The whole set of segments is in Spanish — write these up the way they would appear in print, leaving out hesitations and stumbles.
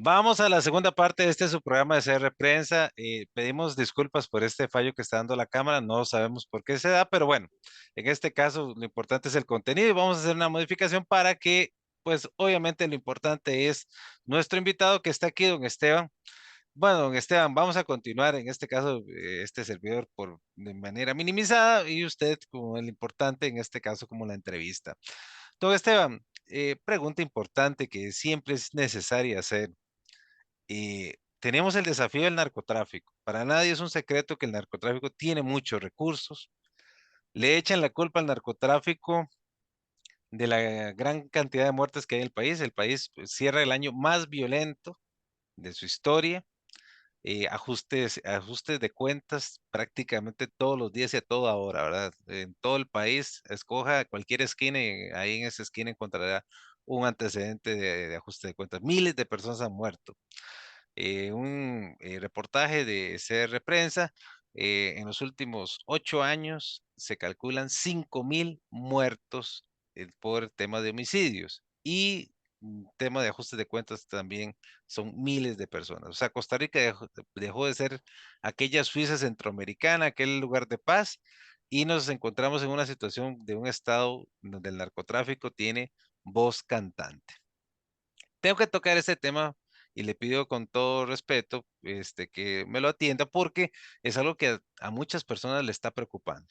Vamos a la segunda parte de este su programa de CR Prensa. Pedimos disculpas por este fallo que está dando la cámara. No sabemos por qué se da, pero bueno, en este caso lo importante es el contenido y vamos a hacer una modificación para que, pues obviamente lo importante es nuestro invitado que está aquí, don Esteban. Bueno, don Esteban, vamos a continuar en este caso, este servidor de manera minimizada y usted como el importante en este caso como la entrevista. Don Esteban, pregunta importante que siempre es necesaria hacer. Tenemos el desafío del narcotráfico. Para nadie es un secreto que el narcotráfico tiene muchos recursos. Le echan la culpa al narcotráfico de la gran cantidad de muertes que hay en el país. El país pues, cierra el año más violento de su historia. Ajustes de cuentas prácticamente todos los días y a toda hora, ¿verdad? En todo el país, escoja cualquier esquina y ahí en esa esquina encontrará un antecedente de ajuste de cuentas. Miles de personas han muerto. Un reportaje de CR Prensa. En los últimos 8 años se calculan 5.000 muertos por tema de homicidios y tema de ajustes de cuentas también son miles de personas. O sea, Costa Rica dejó de ser aquella Suiza centroamericana, aquel lugar de paz, y nos encontramos en una situación de un estado donde el narcotráfico tiene voz cantante. Tengo que tocar este tema y le pido con todo respeto que me lo atienda porque es algo que a muchas personas le está preocupando.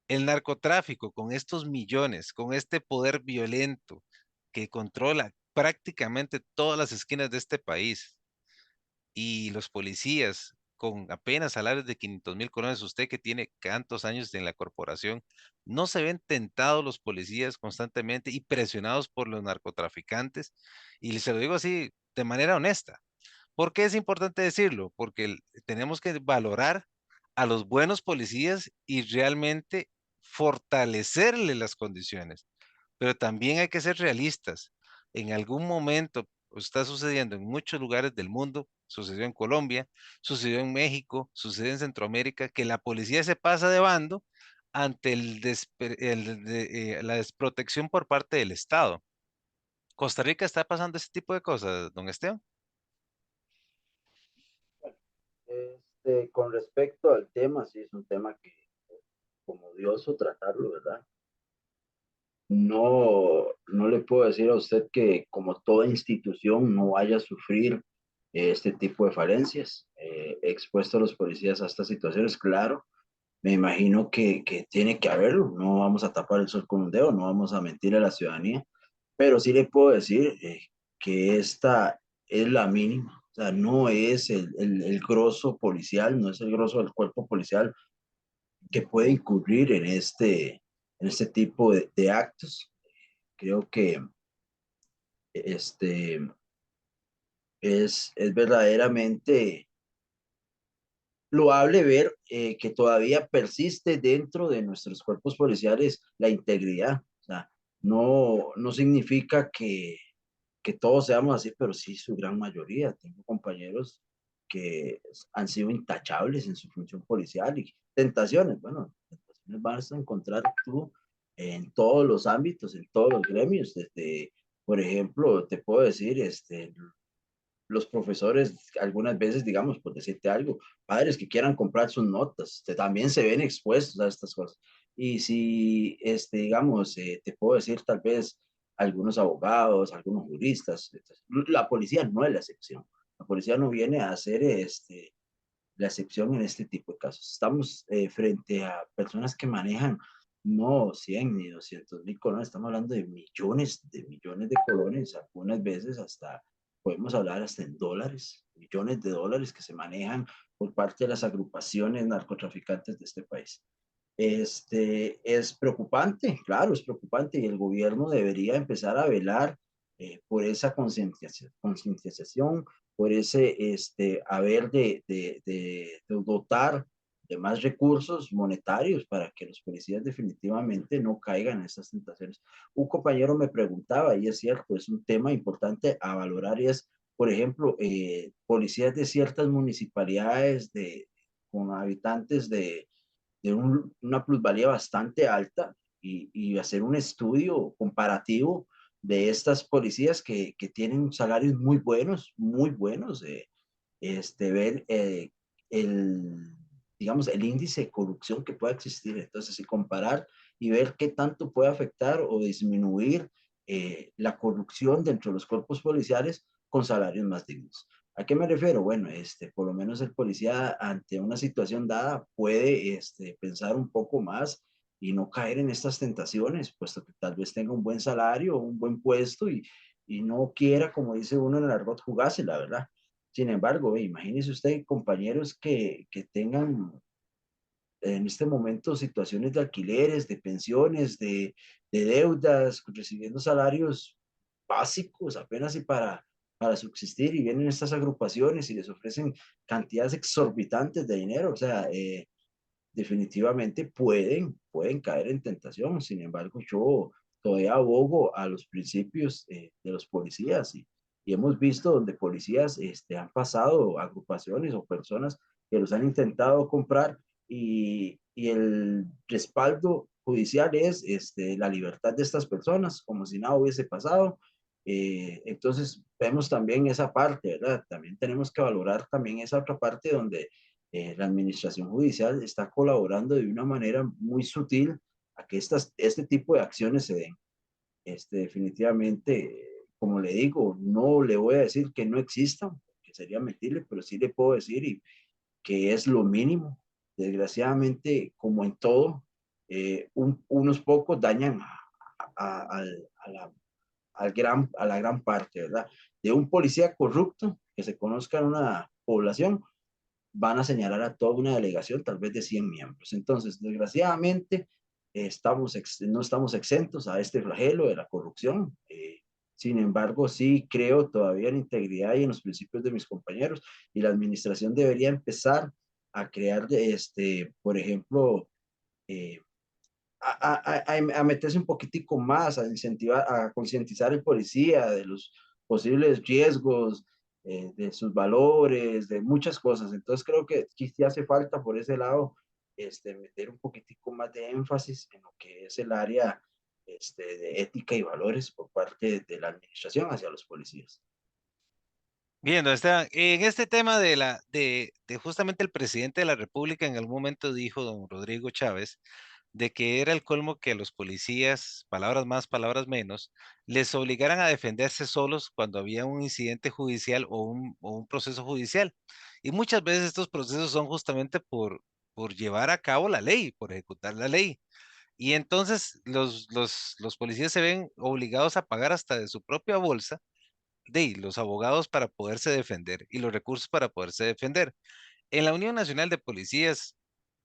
El narcotráfico con estos millones, con este poder violento que controla prácticamente todas las esquinas de este país y los policías con apenas salarios de 500.000 colones, usted que tiene tantos años en la corporación, ¿no se ven tentados los policías constantemente y presionados por los narcotraficantes? Y se lo digo así de manera honesta. ¿Por qué es importante decirlo? Porque tenemos que valorar a los buenos policías y realmente fortalecerle las condiciones. Pero también hay que ser realistas. En algún momento está sucediendo en muchos lugares del mundo, sucedió en Colombia, sucedió en México, sucedió en Centroamérica, que la policía se pasa de bando ante la desprotección por parte del Estado. Costa Rica está pasando ese tipo de cosas, don Esteban. Con respecto al tema, sí es un tema que como odioso tratarlo, ¿verdad? No le puedo decir a usted que como toda institución no vaya a sufrir este tipo de falencias. Expuesto a los policías a estas situaciones, claro, me imagino que tiene que haberlo. No vamos a tapar el sol con un dedo, no vamos a mentir a la ciudadanía, pero sí le puedo decir que esta es la mínima. O sea, no es el grosso policial, no es el grosso del cuerpo policial que puede incurrir en este tipo de actos. Creo que este es verdaderamente loable ver que todavía persiste dentro de nuestros cuerpos policiales la integridad. O sea, no significa que todos seamos así, pero sí su gran mayoría. Tengo compañeros que han sido intachables en su función policial y tentaciones. Bueno, tentaciones vas a encontrar tú en todos los ámbitos, en todos los gremios. Desde, por ejemplo, te puedo decir, los profesores, algunas veces, digamos, por decirte algo, padres que quieran comprar sus notas, también se ven expuestos a estas cosas. Y si, digamos, te puedo decir tal vez algunos abogados, algunos juristas, la policía no es la excepción. La policía no viene a hacer la excepción en este tipo de casos. Estamos frente a personas que manejan no 100 ni 200.000 colones, estamos hablando de millones de colones, algunas veces hasta podemos hablar hasta en dólares, millones de dólares que se manejan por parte de las agrupaciones narcotraficantes de este país. Es preocupante, claro, es preocupante y el gobierno debería empezar a velar por esa concientización, por ese haber de dotar de más recursos monetarios para que los policías definitivamente no caigan en esas tentaciones. Un compañero me preguntaba, y es cierto, es un tema importante a valorar, y es, por ejemplo, policías de ciertas municipalidades con habitantes una plusvalía bastante alta y hacer un estudio comparativo de estas policías que tienen salarios muy buenos, ver el, digamos, el índice de corrupción que pueda existir. Entonces, y comparar y ver qué tanto puede afectar o disminuir la corrupción dentro de los cuerpos policiales con salarios más dignos. ¿A qué me refiero? Bueno, por lo menos el policía ante una situación dada puede pensar un poco más y no caer en estas tentaciones, puesto que tal vez tenga un buen salario, un buen puesto y no quiera, como dice uno en el argot, jugarse, la verdad. Sin embargo, imagínese usted compañeros que tengan en este momento situaciones de alquileres, de pensiones, de deudas, recibiendo salarios básicos apenas y para subsistir y vienen estas agrupaciones y les ofrecen cantidades exorbitantes de dinero. O sea, definitivamente pueden caer en tentación. Sin embargo, yo todavía abogo a los principios de los policías y hemos visto donde policías han pasado agrupaciones o personas que los han intentado comprar y el respaldo judicial es la libertad de estas personas, como si nada hubiese pasado. Entonces, vemos también esa parte, ¿verdad? También tenemos que valorar también esa otra parte donde la administración judicial está colaborando de una manera muy sutil a que este tipo de acciones se den. Definitivamente, como le digo, no le voy a decir que no existan, que sería mentirle, pero sí le puedo decir que es lo mínimo. Desgraciadamente, como en todo, unos pocos dañan a la gran parte, ¿verdad? De un policía corrupto que se conozca en una población, van a señalar a toda una delegación, tal vez de 100 miembros. Entonces, desgraciadamente, no estamos exentos a este flagelo de la corrupción. Sin embargo, sí creo todavía en la integridad y en los principios de mis compañeros y la administración debería empezar a crear, por ejemplo, eh, a meterse un poquitico más, a incentivar, a concientizar al policía de los posibles riesgos, de sus valores, de muchas cosas. Entonces creo que sí hace falta por ese lado meter un poquitico más de énfasis en lo que es el área de ética y valores por parte de la administración hacia los policías. Bien, don Esteban, en este tema de justamente el presidente de la República en algún momento dijo, don Rodrigo Chávez, de que era el colmo que los policías, palabras más, palabras menos, les obligaran a defenderse solos cuando había un incidente judicial o un proceso judicial. Y muchas veces estos procesos son justamente por llevar a cabo la ley, por ejecutar la ley. Y entonces los policías se ven obligados a pagar hasta de su propia bolsa de los abogados para poderse defender y los recursos para poderse defender. En la Unión Nacional de Policías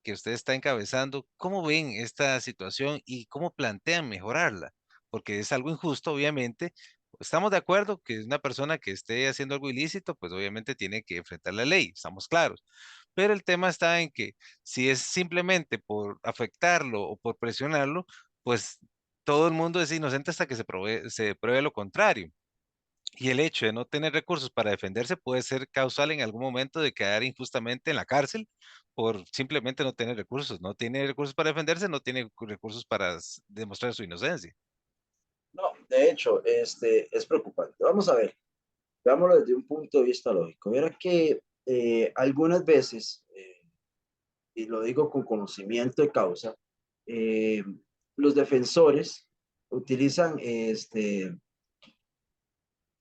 que usted está encabezando, ¿cómo ven esta situación y cómo plantean mejorarla? Porque es algo injusto, obviamente. Estamos de acuerdo que una persona que esté haciendo algo ilícito, pues obviamente tiene que enfrentar la ley, estamos claros. Pero el tema está en que si es simplemente por afectarlo o por presionarlo, pues todo el mundo es inocente hasta que se pruebe lo contrario. Y el hecho de no tener recursos para defenderse puede ser causal en algún momento de quedar injustamente en la cárcel por simplemente no tener recursos. No tiene recursos para defenderse, no tiene recursos para demostrar su inocencia. No, de hecho, es preocupante. Vamos a ver, veámoslo desde un punto de vista lógico. Verá que algunas veces, y lo digo con conocimiento de causa, eh, los defensores utilizan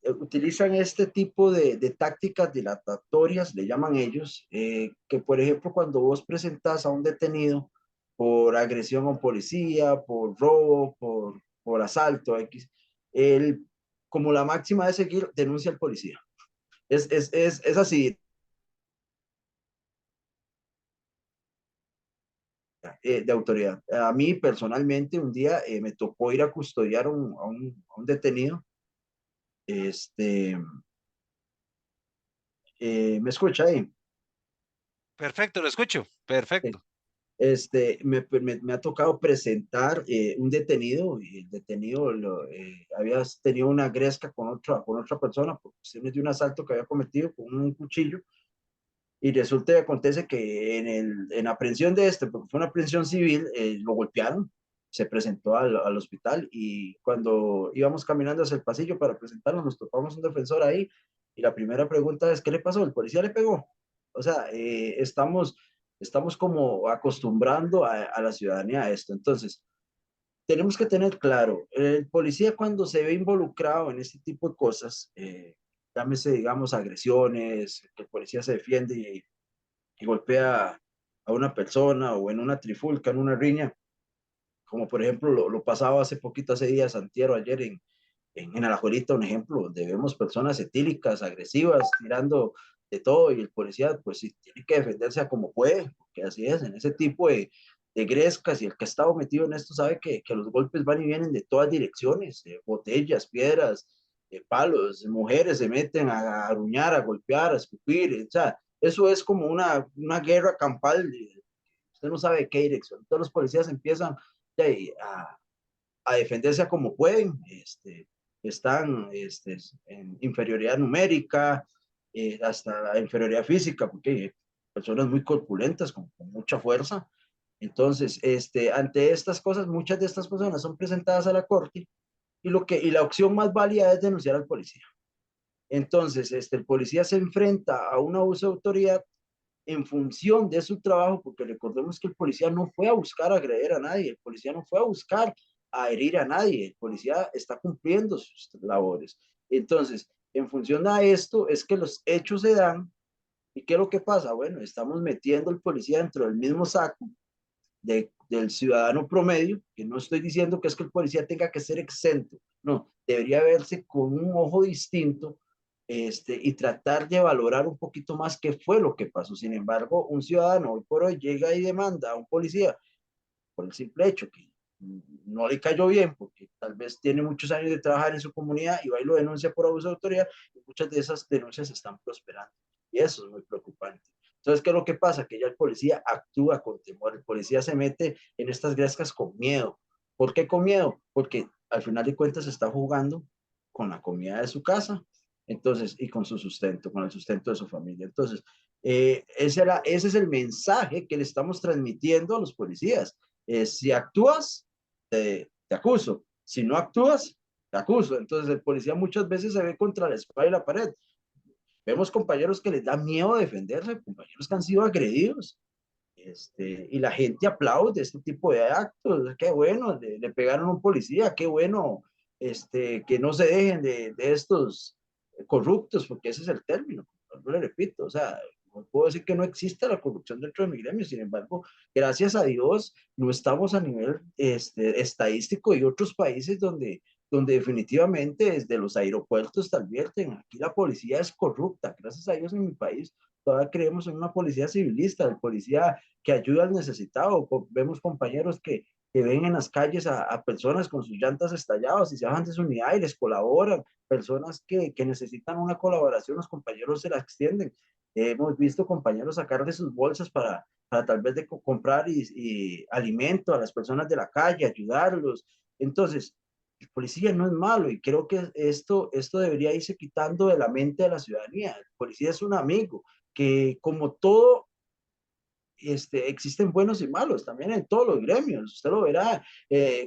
utilizan este tipo de tácticas dilatatorias, le llaman ellos, que por ejemplo cuando vos presentas a un detenido por agresión a un policía, por robo, por asalto, X, él, como la máxima de seguir, denuncia al policía. Es así, de autoridad. A mí personalmente un día me tocó ir a custodiar a un detenido. Este, ¿Me escucha ahí? Perfecto, lo escucho. Perfecto. Me ha tocado presentar un detenido y el detenido había tenido una gresca con otra persona por cuestiones de un asalto que había cometido con un cuchillo y resulta y acontece que en aprehensión de porque fue una aprehensión civil, lo golpearon se presentó al hospital y cuando íbamos caminando hacia el pasillo para presentarnos, nos topamos un defensor ahí y la primera pregunta es, ¿qué le pasó? ¿El policía le pegó? O sea, estamos como acostumbrando a la ciudadanía a esto. Entonces, tenemos que tener claro, el policía cuando se ve involucrado en este tipo de cosas, llámese, digamos, agresiones, que el policía se defiende y golpea a una persona o en una trifulca, en una riña, como por ejemplo lo pasaba hace poquito, hace días, antier o ayer en Alajuelita, un ejemplo, donde vemos personas etílicas, agresivas, tirando de todo y el policía pues sí tiene que defenderse a como puede, porque así es, en ese tipo de grescas y el que ha estado metido en esto sabe que los golpes van y vienen de todas direcciones, botellas, piedras, palos, mujeres se meten a aruñar, a golpear, a escupir, o sea, eso es como una guerra campal, usted no sabe de qué dirección, todos los policías empiezan a defenderse a como pueden, están en inferioridad numérica, hasta inferioridad física, porque hay personas muy corpulentas, con mucha fuerza. Entonces, ante estas cosas, muchas de estas personas son presentadas a la corte y la opción más válida es denunciar al policía. Entonces, el policía se enfrenta a un abuso de autoridad en función de su trabajo, porque recordemos que el policía no fue a buscar agredir a nadie, el policía no fue a buscar a herir a nadie, el policía está cumpliendo sus labores. Entonces, en función a esto es que los hechos se dan y ¿qué es lo que pasa? Bueno, estamos metiendo al policía dentro del mismo saco del ciudadano promedio, que no estoy diciendo que es que el policía tenga que ser exento, no, debería verse con un ojo distinto y tratar de valorar un poquito más qué fue lo que pasó. Sin embargo, un ciudadano hoy por hoy llega y demanda a un policía por el simple hecho que no le cayó bien, porque tal vez tiene muchos años de trabajar en su comunidad y va y lo denuncia por abuso de autoridad, y muchas de esas denuncias están prosperando. Y eso es muy preocupante. Entonces, ¿qué es lo que pasa? Que ya el policía actúa con temor, el policía se mete en estas grescas con miedo. ¿Por qué con miedo? Porque al final de cuentas está jugando con la comida de su casa, entonces, y con su sustento, con el sustento de su familia. Entonces, ese es el mensaje que le estamos transmitiendo a los policías. Si actúas, te acuso. Si no actúas, te acuso. Entonces el policía muchas veces se ve contra la espada y la pared. Vemos compañeros que les da miedo defenderse, compañeros que han sido agredidos. Y la gente aplaude este tipo de actos. Qué bueno, le pegaron a un policía, qué bueno que no se dejen de estos corruptos, porque ese es el término, no le repito, o sea, no puedo decir que no exista la corrupción dentro de mi gremio, sin embargo, gracias a Dios, no estamos a nivel estadístico y otros países donde definitivamente desde los aeropuertos te advierten, aquí la policía es corrupta, gracias a Dios en mi país todavía creemos en una policía civilista, el policía que ayuda al necesitado, vemos compañeros que ven en las calles a personas con sus llantas estalladas y se bajan de su unidad y les colaboran, personas que necesitan una colaboración, los compañeros se la extienden. Hemos visto compañeros sacar de sus bolsas para tal vez de comprar y alimento a las personas de la calle, ayudarlos. Entonces, el policía no es malo y creo que esto debería irse quitando de la mente de la ciudadanía. El policía es un amigo que como todo existen buenos y malos también en todos los gremios. Usted lo verá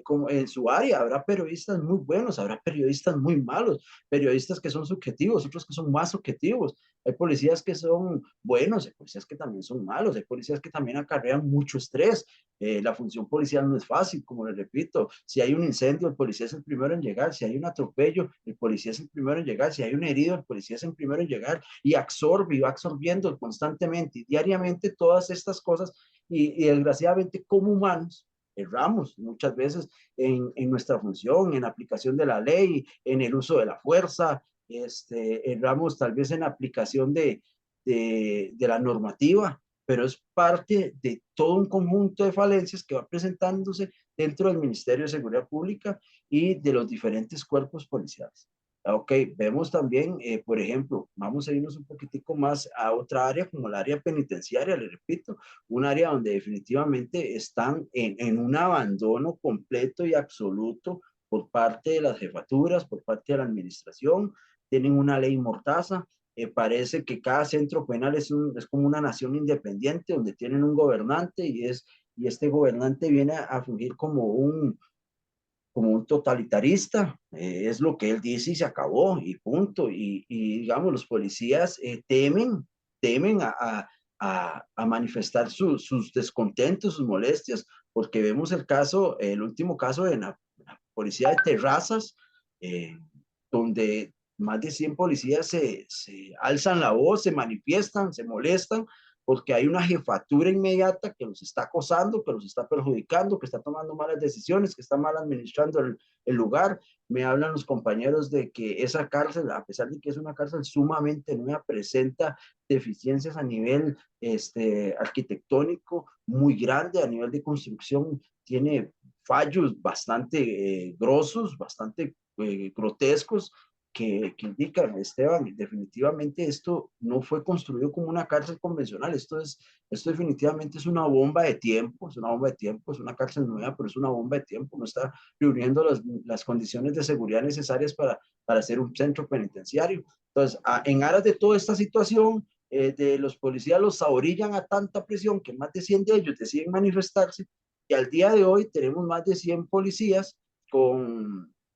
como en su área. Habrá periodistas muy buenos, habrá periodistas muy malos, periodistas que son subjetivos, otros que son más objetivos. Hay policías que son buenos, hay policías que también son malos, hay policías que también acarrean mucho estrés. La función policial no es fácil, como les repito. Si hay un incendio, el policía es el primero en llegar. Si hay un atropello, el policía es el primero en llegar. Si hay un herido, el policía es el primero en llegar y absorbe y va absorbiendo constantemente y diariamente todas estas cosas y desgraciadamente como humanos erramos muchas veces en nuestra función, en la aplicación de la ley, en el uso de la fuerza, erramos tal vez en la aplicación de la normativa, pero es parte de todo un conjunto de falencias que va presentándose dentro del Ministerio de Seguridad Pública y de los diferentes cuerpos policiales. Ok, vemos también, por ejemplo, vamos a irnos un poquitico más a otra área como el área penitenciaria, le repito, un área donde definitivamente están en un abandono completo y absoluto por parte de las jefaturas, por parte de la administración, tienen una ley mortaza, parece que cada centro penal es como una nación independiente donde tienen un gobernante y es y este gobernante viene a fungir como un totalitarista, es lo que él dice y se acabó, y punto. Y digamos, los policías temen a manifestar sus descontentos, sus molestias, porque vemos el caso, el último caso de la policía de Terrazas, eh, donde más de 100 policías se alzan la voz, se manifiestan, se molestan, porque hay una jefatura inmediata que los está acosando, que los está perjudicando, que está tomando malas decisiones, que está mal administrando el lugar. Me hablan los compañeros de que esa cárcel, a pesar de que es una cárcel sumamente nueva, presenta deficiencias a nivel arquitectónico muy grande, a nivel de construcción tiene fallos bastante grosos, bastante grotescos, que indican, Esteban, definitivamente esto no fue construido como una cárcel convencional, esto definitivamente es una bomba de tiempo, es una bomba de tiempo, es una cárcel nueva, pero es una bomba de tiempo, no está reuniendo las condiciones de seguridad necesarias para hacer un centro penitenciario. Entonces, en aras de toda esta situación, de los policías los ahorillan a tanta presión que más de 100 de ellos deciden manifestarse, y al día de hoy tenemos más de 100 policías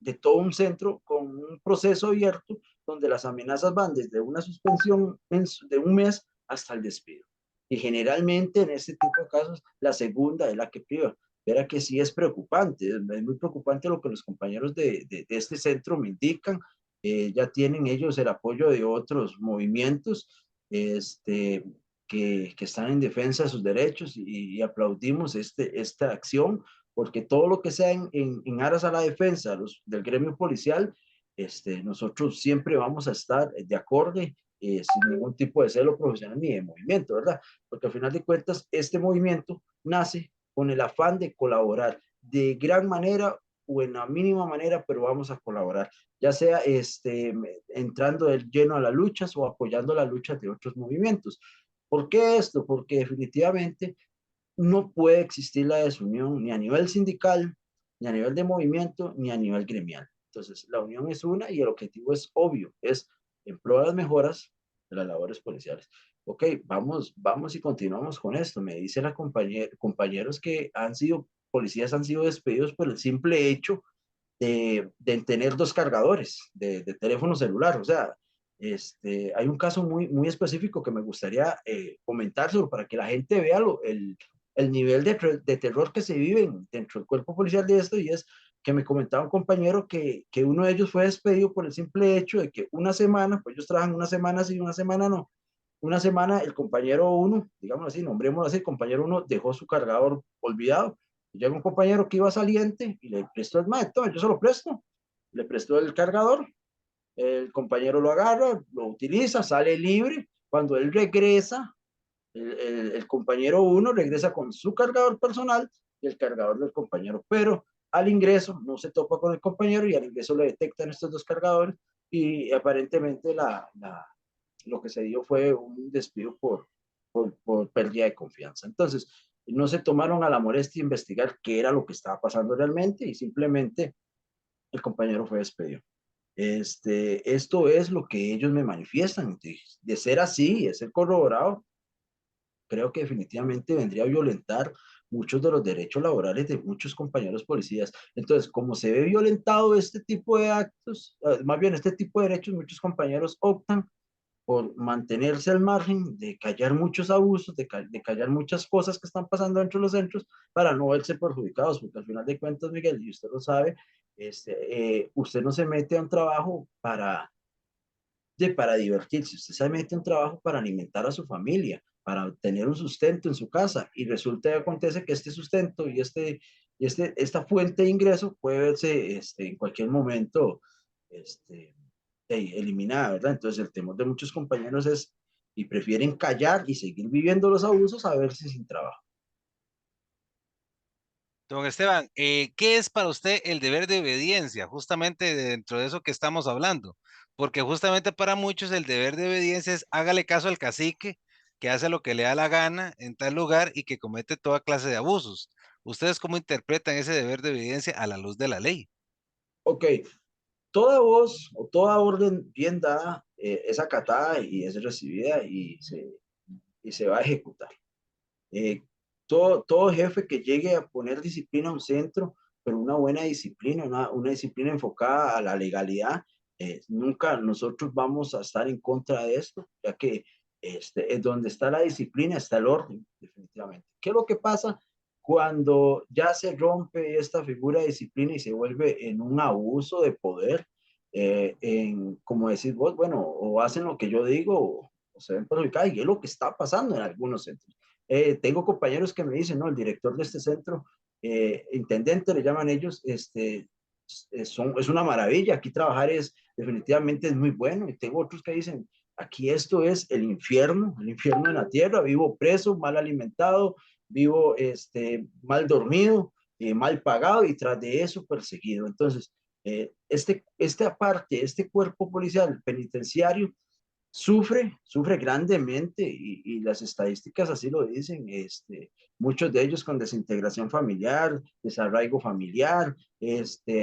de todo un centro con un proceso abierto donde las amenazas van desde una suspensión de un mes hasta el despido. Y generalmente en este tipo de casos la segunda es la que priva. Verá que sí es preocupante, es muy preocupante lo que los compañeros de este centro me indican. Ya tienen ellos el apoyo de otros movimientos que están en defensa de sus derechos y aplaudimos esta acción porque todo lo que sea en aras a la defensa del gremio policial, nosotros siempre vamos a estar de acorde, sin ningún tipo de celo profesional ni de movimiento, ¿verdad? Porque al final de cuentas, este movimiento nace con el afán de colaborar de gran manera o en la mínima manera, pero vamos a colaborar, ya sea entrando de lleno a las luchas o apoyando las luchas de otros movimientos. ¿Por qué esto? Porque definitivamente no puede existir la desunión ni a nivel sindical, ni a nivel de movimiento, ni a nivel gremial. Entonces, la unión es una y el objetivo es obvio, es en pro de las mejoras de las labores policiales. Ok, vamos y continuamos con esto. Me dice la compañeros que policías han sido despedidos por el simple hecho de tener dos cargadores de teléfono celular. O sea, hay un caso muy específico que me gustaría comentárselo para que la gente vea el nivel de terror que se vive dentro del cuerpo policial de esto, y es que me comentaba un compañero que uno de ellos fue despedido por el simple hecho de que una semana, pues ellos trabajan una semana sí, una semana no. Una semana el compañero uno, digamos así, nombrémoslo así, el compañero uno dejó su cargador olvidado. Llega un compañero que iba saliente y le prestó el maestro, yo se lo presto. Le prestó el cargador, el compañero lo agarra, lo utiliza, sale libre. Cuando él regresa, el compañero uno regresa con su cargador personal y el cargador del compañero, pero al ingreso no se topa con el compañero y al ingreso le detectan estos dos cargadores y aparentemente lo que se dio fue un despido por pérdida de confianza. Entonces, no se tomaron a la molestia de investigar qué era lo que estaba pasando realmente y simplemente el compañero fue despedido. Esto es lo que ellos me manifiestan. De ser así, de ser corroborado, creo que definitivamente vendría a violentar muchos de los derechos laborales de muchos compañeros policías. Entonces, como se ve violentado este tipo de actos, más bien este tipo de derechos, muchos compañeros optan por mantenerse al margen, de callar muchos abusos, de callar muchas cosas que están pasando dentro de los centros para no verse perjudicados, porque al final de cuentas, Miguel, y usted lo sabe, usted no se mete a un trabajo para divertirse, usted se mete a un trabajo para alimentar a su familia, para tener un sustento en su casa, y resulta y acontece que este sustento esta fuente de ingreso puede verse en cualquier momento este, eliminada, ¿verdad? Entonces el temor de muchos compañeros es, y prefieren callar y seguir viviendo los abusos a verse sin trabajo. Don Esteban, ¿qué es para usted el deber de obediencia? Justamente dentro de eso que estamos hablando, porque justamente para muchos el deber de obediencia es hágale caso al cacique, que hace lo que le da la gana en tal lugar y que comete toda clase de abusos. ¿Ustedes cómo interpretan ese deber de obediencia a la luz de la ley? Ok, toda voz o toda orden bien dada es acatada y es recibida y se va a ejecutar. todo jefe que llegue a poner disciplina a un centro, pero una buena disciplina, una disciplina enfocada a la legalidad, nunca nosotros vamos a estar en contra de esto, ya que es donde está la disciplina, está el orden, definitivamente. ¿Qué es lo que pasa cuando ya se rompe esta figura de disciplina y se vuelve en un abuso de poder? Como decís vos, bueno, o hacen lo que yo digo o se ven perjudicados, y es lo que está pasando en algunos centros. Tengo compañeros que me dicen, no, el director de este centro, intendente le llaman ellos, es una maravilla, aquí trabajar es definitivamente es muy bueno, y tengo otros que dicen, aquí esto es el infierno en la tierra, vivo preso, mal alimentado, vivo mal dormido, mal pagado y tras de eso perseguido. Entonces, este cuerpo policial penitenciario sufre grandemente y las estadísticas así lo dicen, muchos de ellos con desintegración familiar, desarraigo familiar,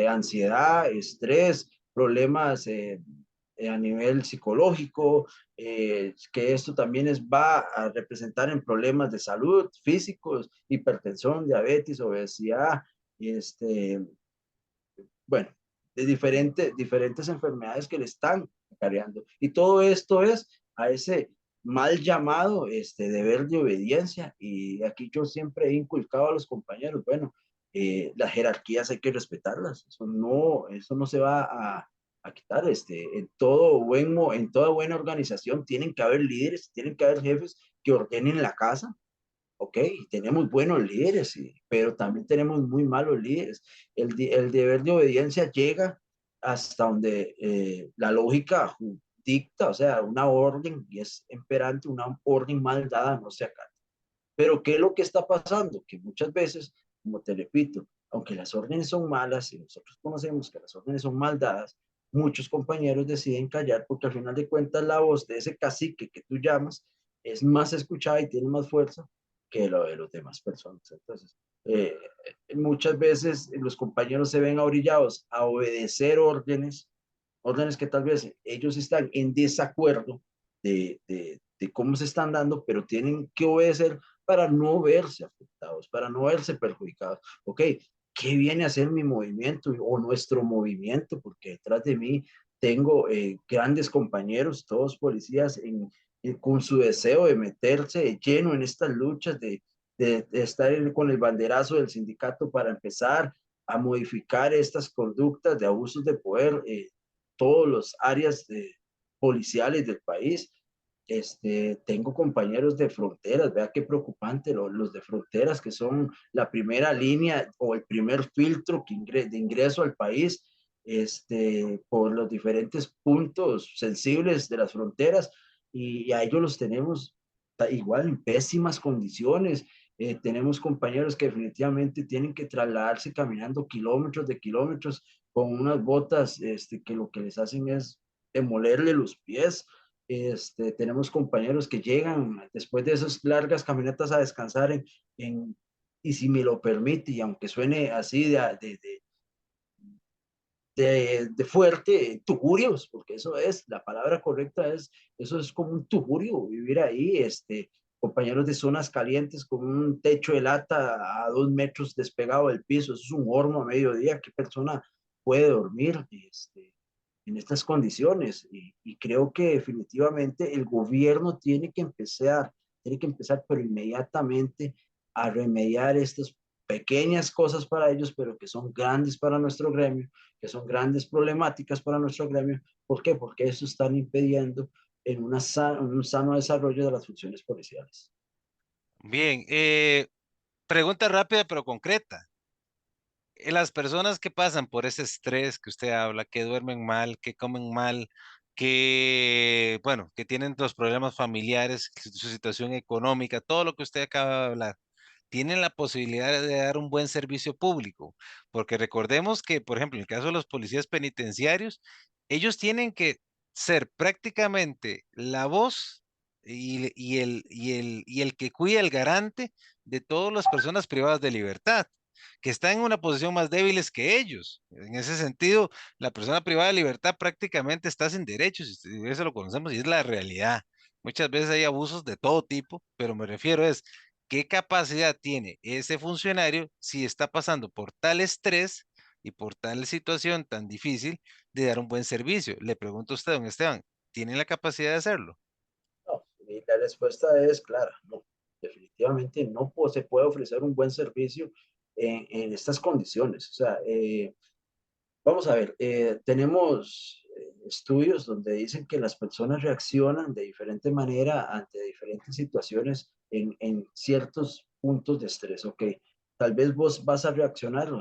ansiedad, estrés, problemas a nivel psicológico, que esto también va a representar en problemas de salud físicos, hipertensión, diabetes, obesidad, este, bueno, de diferentes enfermedades que le están acarreando. Y todo esto es a ese mal llamado deber de obediencia. Y aquí yo siempre he inculcado a los compañeros, bueno, las jerarquías hay que respetarlas, eso no se va a quitar. En toda buena organización tienen que haber líderes, tienen que haber jefes que ordenen la casa. Ok, tenemos buenos líderes, sí, pero también tenemos muy malos líderes. El deber de obediencia llega hasta donde la lógica dicta, o sea, una orden, y es imperante, una orden mal dada no se acata. Pero ¿qué es lo que está pasando? Que muchas veces, como te repito, aunque las órdenes son malas y nosotros conocemos que las órdenes son mal dadas, muchos compañeros deciden callar porque al final de cuentas la voz de ese cacique que tú llamas es más escuchada y tiene más fuerza que lo de los demás personas. Entonces, eh, muchas veces los compañeros se ven orillados a obedecer órdenes que tal vez ellos están en desacuerdo de cómo se están dando, pero tienen que obedecer para no verse afectados, para no verse perjudicados. Ok, ¿qué viene a ser mi movimiento o nuestro movimiento? Porque detrás de mí tengo grandes compañeros, todos policías, con su deseo de meterse lleno en estas luchas, de estar con el banderazo del sindicato para empezar a modificar estas conductas de abusos de poder, todas las áreas policiales del país. Tengo compañeros de fronteras, vea qué preocupante, los de fronteras que son la primera línea o el primer filtro de ingreso al país, por los diferentes puntos sensibles de las fronteras, y a ellos los tenemos igual en pésimas condiciones. Tenemos compañeros que definitivamente tienen que trasladarse caminando kilómetros de kilómetros con unas botas que lo que les hacen es demolerle los pies. Tenemos compañeros que llegan después de esas largas caminatas a descansar y si me lo permite, y aunque suene así de fuerte, tugurios, porque eso es, la palabra correcta es, eso es como un tugurio, vivir ahí, compañeros de zonas calientes con un techo de lata a 2 metros despegado del piso, eso es un horno a mediodía, ¿qué persona puede dormir en estas condiciones? Y creo que definitivamente el gobierno tiene que empezar, pero inmediatamente a remediar estas pequeñas cosas para ellos, pero que son grandes para nuestro gremio, que son grandes problemáticas para nuestro gremio. ¿Por qué? Porque eso están impidiendo un sano desarrollo de las funciones policiales. Bien, pregunta rápida pero concreta. Las personas que pasan por ese estrés que usted habla, que duermen mal, que comen mal, que, bueno, que tienen los problemas familiares, su situación económica, todo lo que usted acaba de hablar, tienen la posibilidad de dar un buen servicio público, porque recordemos que, por ejemplo, en el caso de los policías penitenciarios, ellos tienen que ser prácticamente la voz y el que cuida el garante de todas las personas privadas de libertad, que están en una posición más débiles que ellos. En ese sentido, la persona privada de libertad prácticamente está sin derechos, y eso lo conocemos y es la realidad. Muchas veces hay abusos de todo tipo, pero me refiero es ¿Qué capacidad tiene ese funcionario si está pasando por tal estrés y por tal situación tan difícil de dar un buen servicio? Le pregunto a usted, don Esteban, ¿tiene la capacidad de hacerlo? No, y la respuesta es clara, no, definitivamente no se puede ofrecer un buen servicio en estas condiciones. O sea, vamos a ver, tenemos estudios donde dicen que las personas reaccionan de diferente manera ante diferentes situaciones en ciertos puntos de estrés. Ok, tal vez vos vas a reaccionar,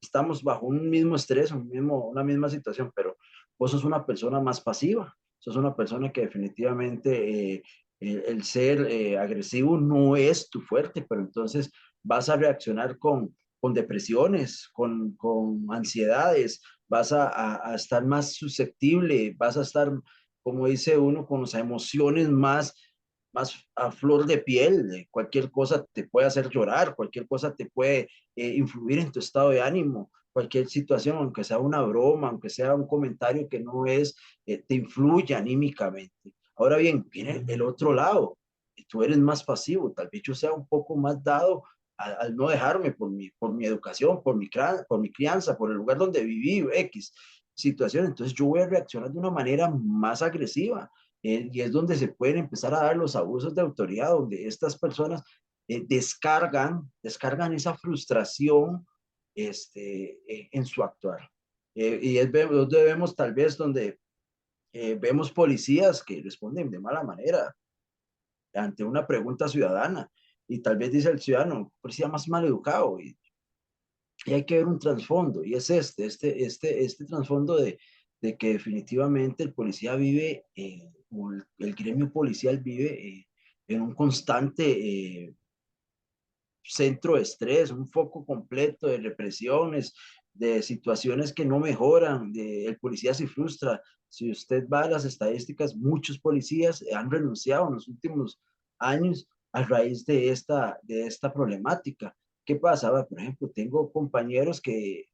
estamos bajo un mismo estrés, una misma situación, pero vos sos una persona más pasiva, sos una persona que definitivamente el ser agresivo no es tu fuerte, pero entonces vas a reaccionar con depresiones, con ansiedades, vas a estar más susceptible, vas a estar, como dice uno, con las emociones más a flor de piel. Cualquier cosa te puede hacer llorar, cualquier cosa te puede influir en tu estado de ánimo, cualquier situación, aunque sea una broma, aunque sea un comentario que no es, te influye anímicamente. Ahora bien, viene el otro lado. Tú eres más pasivo, tal vez yo sea un poco más dado al no dejarme por mi educación, por mi crianza, por el lugar donde viví, X situación. Entonces yo voy a reaccionar de una manera más agresiva. Y es donde se pueden empezar a dar los abusos de autoridad, donde estas personas descargan esa frustración en su actuar. Y es donde vemos tal vez donde vemos policías que responden de mala manera ante una pregunta ciudadana y tal vez dice el ciudadano, policía más mal educado y hay que ver un trasfondo y es este trasfondo de que definitivamente el policía vive, o el gremio policial vive en un constante centro de estrés, un foco completo de represiones, de situaciones que no mejoran, el policía se frustra. Si usted va a las estadísticas, muchos policías han renunciado en los últimos años a raíz de esta problemática. ¿Qué pasa? Por ejemplo, tengo compañeros que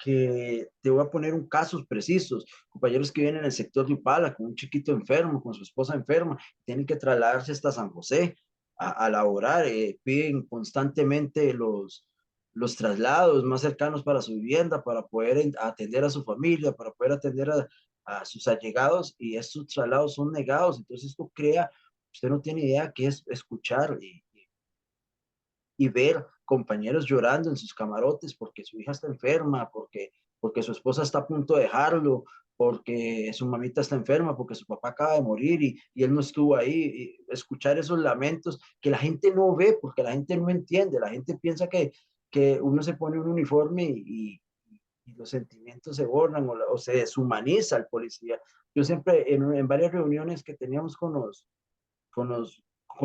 te voy a poner un casos precisos, compañeros que vienen en el sector de Upala con un chiquito enfermo, con su esposa enferma, tienen que trasladarse hasta San José a laborar, piden constantemente los traslados más cercanos para su vivienda, para poder atender a su familia, para poder atender a sus allegados y estos traslados son negados, entonces esto crea, usted no tiene idea qué es escuchar y ver compañeros llorando en sus camarotes porque su hija está enferma, porque su esposa está a punto de dejarlo, porque su mamita está enferma, porque su papá acaba de morir y él no estuvo ahí. Y escuchar esos lamentos que la gente no ve, porque la gente no entiende, la gente piensa que uno se pone un uniforme y los sentimientos se borran o se deshumaniza al policía. Yo siempre en varias reuniones que teníamos con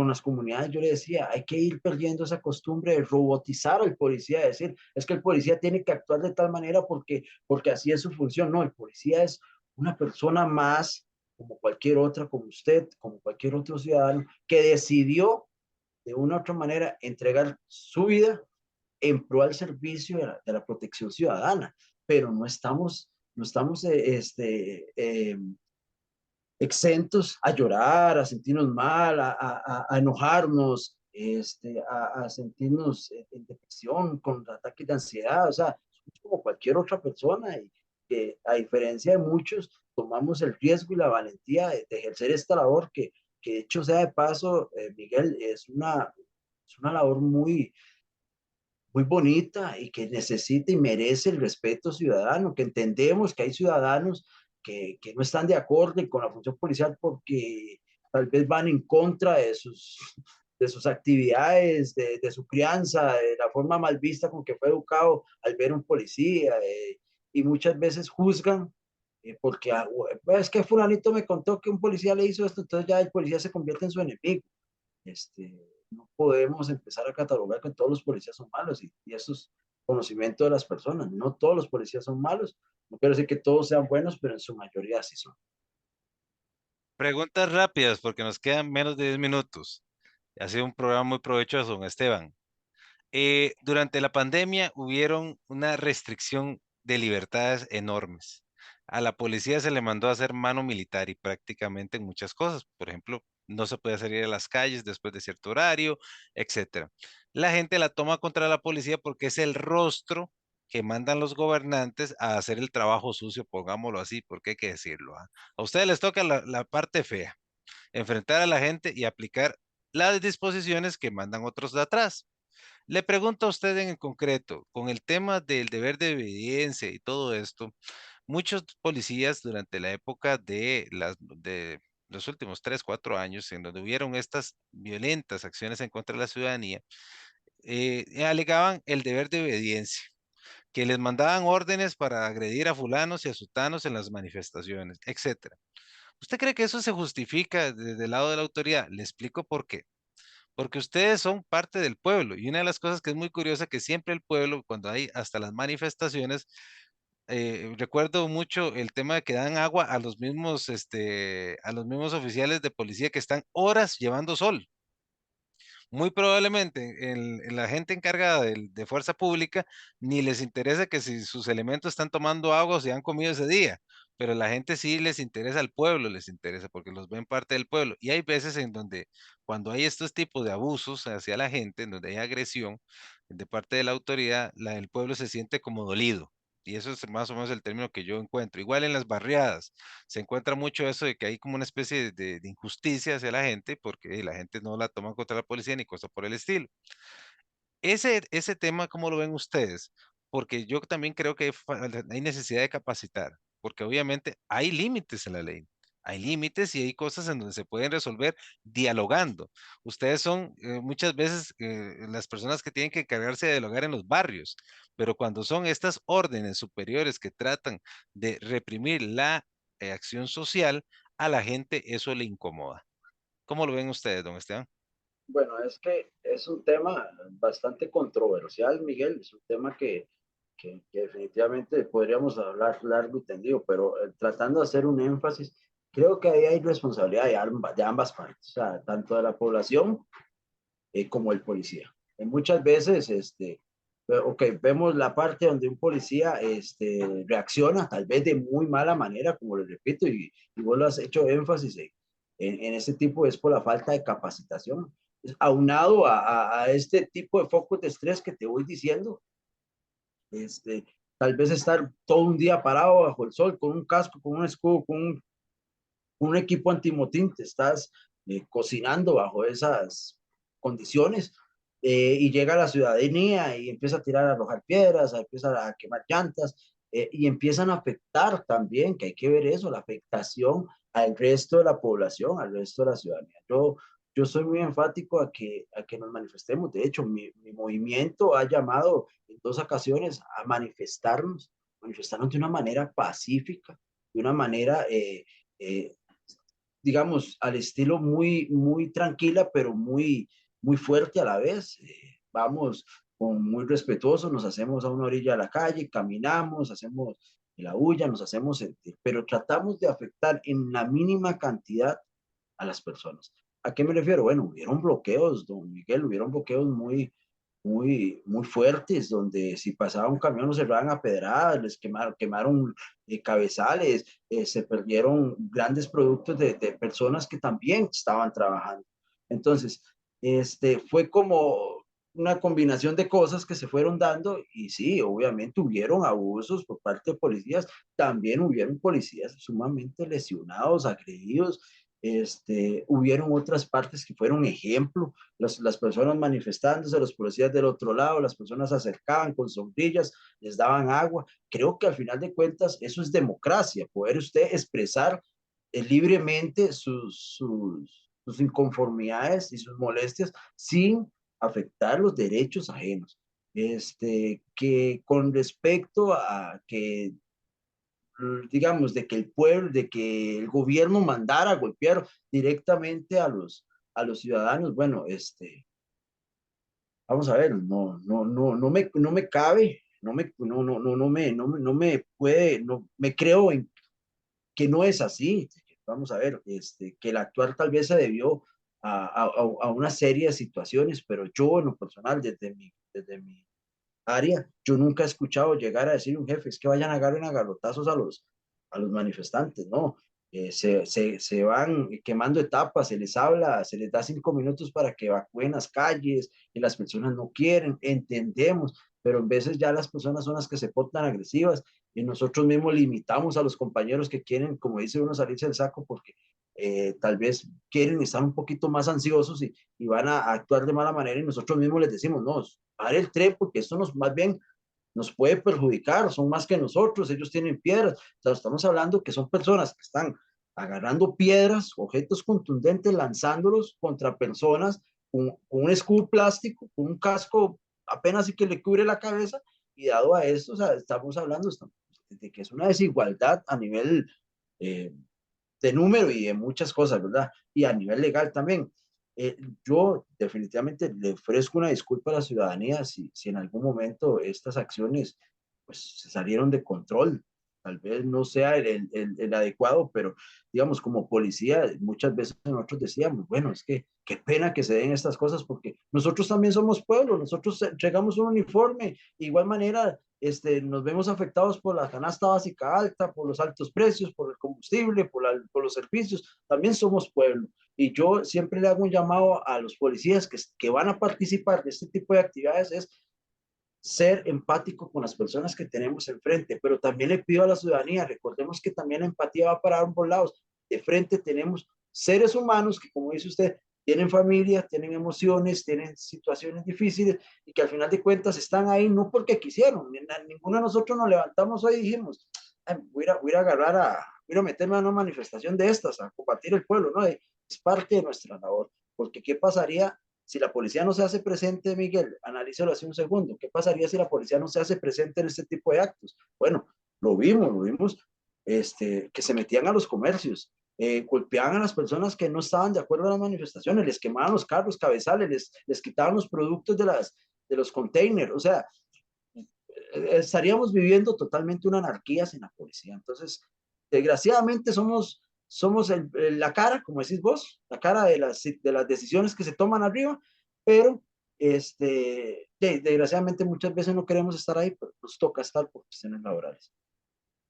las comunidades, yo le decía, hay que ir perdiendo esa costumbre de robotizar al policía, de decir, es que el policía tiene que actuar de tal manera porque así es su función. No, el policía es una persona más, como cualquier otra, como usted, como cualquier otro ciudadano, que decidió de una u otra manera entregar su vida en pro al servicio de la protección ciudadana, pero no estamos exentos a llorar, a sentirnos mal, a enojarnos, a sentirnos en depresión, con ataques de ansiedad, o sea, somos como cualquier otra persona y que a diferencia de muchos, tomamos el riesgo y la valentía de ejercer esta labor que de hecho sea de paso, Miguel, es una labor muy bonita y que necesita y merece el respeto ciudadano, que entendemos que hay ciudadanos que no están de acuerdo con la función policial porque tal vez van en contra de sus actividades, de su crianza, de la forma mal vista con que fue educado al ver un policía, y muchas veces juzgan porque es que fulanito me contó que un policía le hizo esto, entonces ya el policía se convierte en su enemigo. No podemos empezar a catalogar que todos los policías son malos y eso es conocimiento de las personas. No todos los policías son malos, no quiero decir que todos sean buenos, pero en su mayoría sí son. Preguntas rápidas porque nos quedan menos de 10 minutos. Ha sido un programa muy provechoso, don Esteban. Durante la pandemia hubieron una restricción de libertades enormes. A la policía se le mandó a hacer mano militar y prácticamente en muchas cosas. Por ejemplo, no se puede salir a las calles después de cierto horario, etcétera. La gente la toma contra la policía porque es el rostro que mandan los gobernantes a hacer el trabajo sucio, pongámoslo así, porque hay que decirlo. ¿Ah? A ustedes les toca la parte fea, enfrentar a la gente y aplicar las disposiciones que mandan otros de atrás. Le pregunto a usted en concreto, con el tema del deber de obediencia y todo esto, muchos policías durante la época de los últimos 3, 4 años, en donde hubieron estas violentas acciones en contra de la ciudadanía, alegaban el deber de obediencia, que les mandaban órdenes para agredir a fulanos y a sutanos en las manifestaciones, etcétera. ¿Usted cree que eso se justifica desde el lado de la autoridad? Le explico por qué. Porque ustedes son parte del pueblo y una de las cosas que es muy curiosa que siempre el pueblo, cuando hay hasta las manifestaciones, recuerdo mucho el tema de que dan agua a los mismos oficiales de policía que están horas llevando sol. Muy probablemente la gente encargada de fuerza pública ni les interesa que si sus elementos están tomando agua o si han comido ese día, pero la gente sí les interesa, al pueblo les interesa porque los ven parte del pueblo. Y hay veces en donde cuando hay estos tipos de abusos hacia la gente, en donde hay agresión de parte de la autoridad, el pueblo se siente como dolido. Y eso es más o menos el término que yo encuentro. Igual en las barriadas se encuentra mucho eso de que hay como una especie de injusticia hacia la gente porque la gente no la toma contra la policía ni cosa por el estilo. Ese tema, ¿cómo lo ven ustedes? Porque yo también creo que hay necesidad de capacitar, porque obviamente hay límites en la ley. Hay límites y hay cosas en donde se pueden resolver dialogando. Ustedes son muchas veces las personas que tienen que encargarse de dialogar en los barrios, pero cuando son estas órdenes superiores que tratan de reprimir la acción social, a la gente eso le incomoda. ¿Cómo lo ven ustedes, don Esteban? Bueno, es que es un tema bastante controversial, Miguel. Es un tema que definitivamente podríamos hablar largo y tendido, pero tratando de hacer un énfasis, creo que ahí hay responsabilidad de ambas partes, o sea, tanto de la población como el policía. Muchas veces, ok, vemos la parte donde un policía reacciona, tal vez de muy mala manera, como le repito, y vos lo has hecho énfasis en ese tipo, es por la falta de capacitación. Aunado a este tipo de focos de estrés que te voy diciendo, este, tal vez estar todo un día parado bajo el sol con un casco, con un escudo, con un equipo antimotín, te estás cocinando bajo esas condiciones y llega la ciudadanía y empieza a tirar, a arrojar piedras, empieza a quemar llantas y empiezan a afectar también, que hay que ver eso, la afectación al resto de la población, al resto de la ciudadanía. Yo soy muy enfático a que nos manifestemos. De hecho, mi movimiento ha llamado en 2 ocasiones a manifestarnos de una manera pacífica, de una manera digamos, al estilo muy, muy tranquila, pero muy, muy fuerte a la vez. Vamos con muy respetuosos, nos hacemos a una orilla de la calle, caminamos, hacemos la bulla, nos hacemos sentir, pero tratamos de afectar en la mínima cantidad a las personas. ¿A qué me refiero? Bueno, hubieron bloqueos, don Miguel, hubieron bloqueos muy fuertes, donde si pasaba un camión los cerraban a pedradas, les quemaron cabezales, se perdieron grandes productos de personas que también estaban trabajando. Entonces, fue como una combinación de cosas que se fueron dando y sí, obviamente hubieron abusos por parte de policías, también hubieron policías sumamente lesionados, agredidos, hubieron otras partes que fueron ejemplo, las personas manifestándose, los policías del otro lado, las personas se acercaban con sombrillas, les daban agua. Creo que al final de cuentas eso es democracia, poder usted expresar libremente sus inconformidades y sus molestias sin afectar los derechos ajenos. Que con respecto a que digamos, de que el pueblo, de que el gobierno mandara a golpear directamente a los ciudadanos, bueno, vamos a ver, no me cabe, no me puede, no me creo en que no es así. Vamos a ver, que el actuar tal vez se debió a una serie de situaciones, pero yo en lo personal, desde mi área, yo nunca he escuchado llegar a decir un jefe, es que vayan a agarrar a garrotazos a los manifestantes, ¿no? Se van quemando etapas, se les habla, se les da 5 minutos para que evacúen las calles y las personas no quieren, entendemos, pero en veces ya las personas son las que se portan agresivas y nosotros mismos limitamos a los compañeros que quieren, como dice uno, salirse del saco porque tal vez quieren estar un poquito más ansiosos y van a actuar de mala manera y nosotros mismos les decimos, no, pare el tren porque esto nos más bien nos puede perjudicar, son más que nosotros, ellos tienen piedras. O sea, estamos hablando que son personas que están agarrando piedras, objetos contundentes, lanzándolos contra personas con un escudo plástico, con un casco apenas sí que le cubre la cabeza, y dado a esto, o sea, estamos hablando de que es una desigualdad a nivel eh, de número y de muchas cosas, ¿verdad? Y a nivel legal también. Eh, yo definitivamente le ofrezco una disculpa a la ciudadanía si en algún momento estas acciones pues se salieron de control. Tal vez no sea el adecuado, pero digamos, como policía, muchas veces nosotros decíamos, bueno, es que qué pena que se den estas cosas porque nosotros también somos pueblo, nosotros entregamos un uniforme, de igual manera nos vemos afectados por la canasta básica alta, por los altos precios, por el combustible, por los servicios, también somos pueblo. Y yo siempre le hago un llamado a los policías que van a participar de este tipo de actividades, es ser empático con las personas que tenemos enfrente, pero también le pido a la ciudadanía, recordemos que también la empatía va para ambos lados. De frente tenemos seres humanos que, como dice usted, tienen familia, tienen emociones, tienen situaciones difíciles y que al final de cuentas están ahí no porque quisieron. Ninguno de nosotros nos levantamos hoy y dijimos, voy a ir a agarrar voy a meterme a una manifestación de estas, a combatir el pueblo, ¿no? Es parte de nuestra labor, porque ¿qué pasaría si la policía no se hace presente, Miguel? Analízalo hace un segundo. ¿Qué pasaría si la policía no se hace presente en este tipo de actos? Bueno, lo vimos, que se metían a los comercios, golpeaban a las personas que no estaban de acuerdo a las manifestaciones, les quemaban los carros, cabezales, les quitaban los productos de los containers. O sea, estaríamos viviendo totalmente una anarquía sin la policía. Entonces, desgraciadamente somos la cara, como decís vos, la cara de las decisiones que se toman arriba, pero desgraciadamente muchas veces no queremos estar ahí, pero nos toca estar por cuestiones laborales.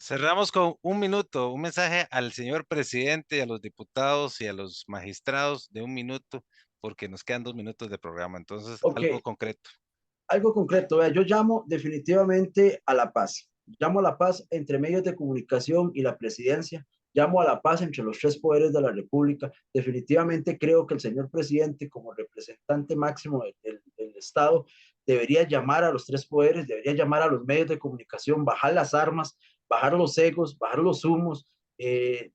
Cerramos con un minuto, un mensaje al señor presidente, a los diputados y a los magistrados de un minuto, porque nos quedan 2 minutos de programa. Entonces, Ok, algo concreto. algo concreto, vea, yo llamo definitivamente a la paz. Llamo a la paz entre medios de comunicación y la presidencia. Llamo a la paz entre los tres poderes de la República. Definitivamente creo que el señor presidente, como representante máximo del Estado, debería llamar a los tres poderes, debería llamar a los medios de comunicación, bajar las armas, bajar los egos, bajar los humos.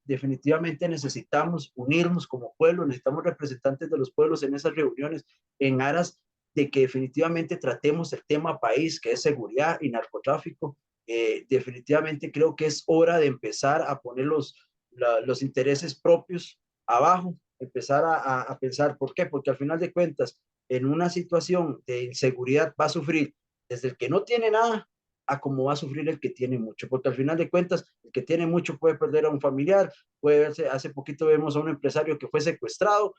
Definitivamente necesitamos unirnos como pueblo, necesitamos representantes de los pueblos en esas reuniones en aras de que definitivamente tratemos el tema país, que es seguridad y narcotráfico. Definitivamente creo que es hora de empezar a poner los intereses propios abajo, empezar a pensar, ¿por qué? Porque al final de cuentas, en una situación de inseguridad va a sufrir desde el que no tiene nada a cómo va a sufrir el que tiene mucho, porque al final de cuentas, el que tiene mucho puede perder a un familiar, puede verse, hace poquito vemos a un empresario que fue secuestrado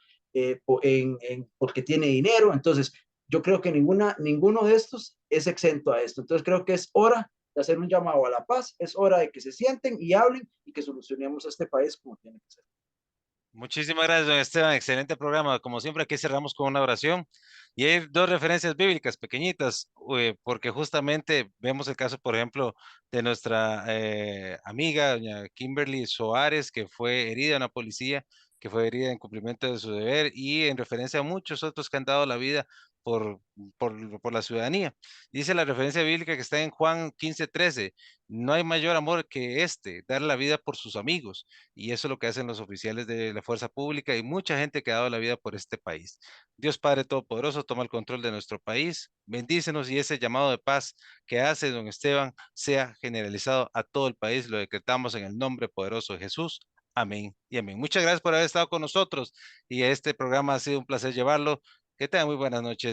porque tiene dinero. Entonces yo creo que ninguno de estos es exento a esto. Entonces creo que es hora de hacer un llamado a la paz, es hora de que se sienten y hablen y que solucionemos este país como tiene que ser. Muchísimas gracias, don Esteban. Excelente programa. Como siempre, aquí cerramos con una oración. Y hay dos referencias bíblicas pequeñitas, porque justamente vemos el caso, por ejemplo, de nuestra amiga, doña Kimberly Soares, que fue herida en la policía, que fue herida en cumplimiento de su deber, y en referencia a muchos otros que han dado la vida por, por la ciudadanía. Dice la referencia bíblica que está en Juan 15:13: no hay mayor amor que este, dar la vida por sus amigos. Y eso es lo que hacen los oficiales de la fuerza pública y mucha gente que ha dado la vida por este país. Dios Padre Todopoderoso toma el control de nuestro país, bendícenos, y ese llamado de paz que hace don Esteban sea generalizado a todo el país. Lo decretamos en el nombre poderoso de Jesús. Amén y amén. Muchas gracias por haber estado con nosotros, y este programa ha sido un placer llevarlo. Que tengan muy buenas noches.